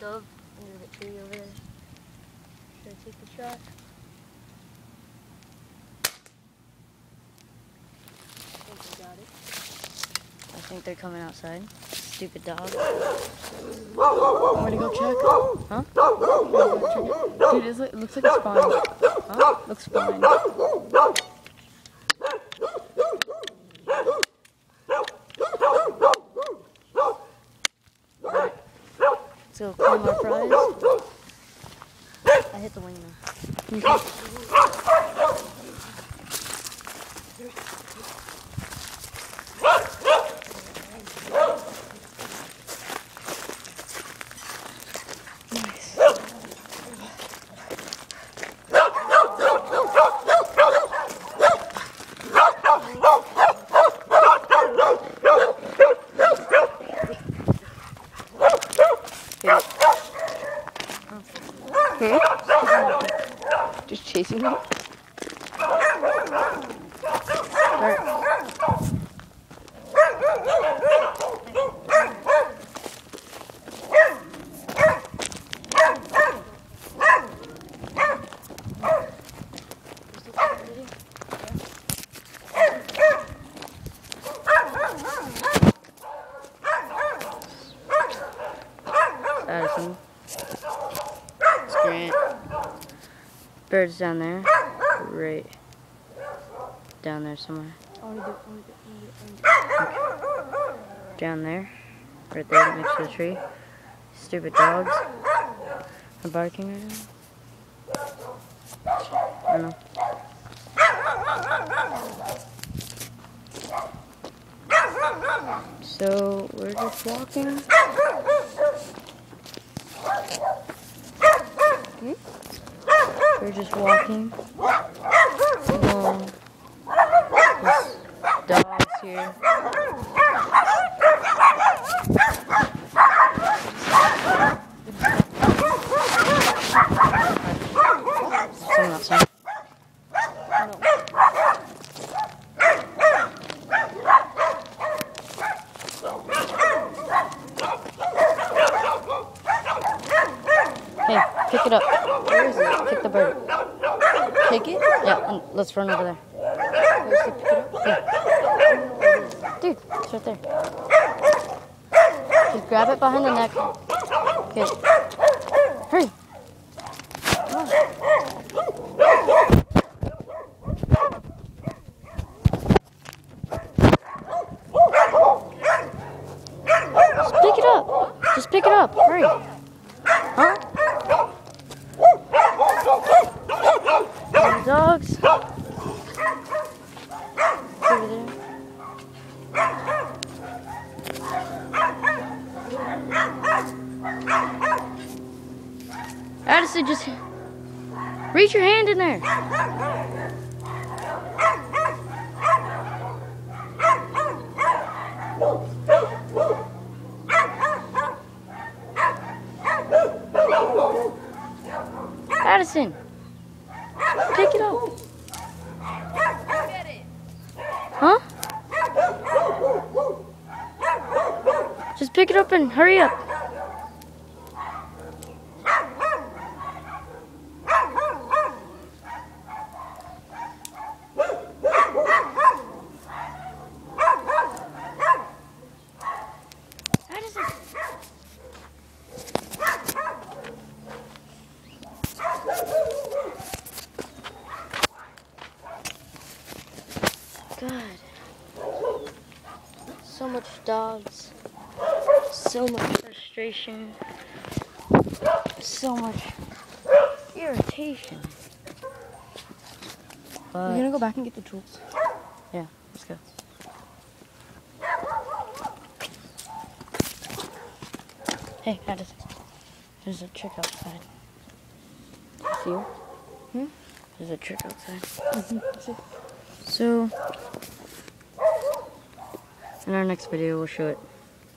Dove under the tree over there. Should I take the shot? I think we got it. I think they're coming outside. Stupid dog. Want to go check? Huh? Dude, it looks like it's fine. Huh? Looks fine. So claim our prize. I hit the wing now. Just chasing me. Addison. It's Grant. Bird's down there. Right down there somewhere. Down there. Right there next to the tree. Stupid dogs are barking right now. I don't know. So we're just walking. We're just walking along this dog's here. Someone outside. Hey, pick it up. Where is it? Pick the bird. Take it? Yeah, and let's run over there. Where's the pick it up? Yeah. Dude, it's right there. Just grab it behind the neck. Okay. Hurry. Come on. Just pick it up. Just pick it up. Hurry. Huh? The dogs. Over there. Addison, just reach your hand in there. Addison, pick it up. Huh? Just pick it up and hurry up. Addison. God. So much dogs. So much frustration. So much irritation. But We're gonna go back and get the tools. yeah, let's go. Hey, Addison. There's a trick outside. See her? There's a trick outside. So, in our next video, we'll show it.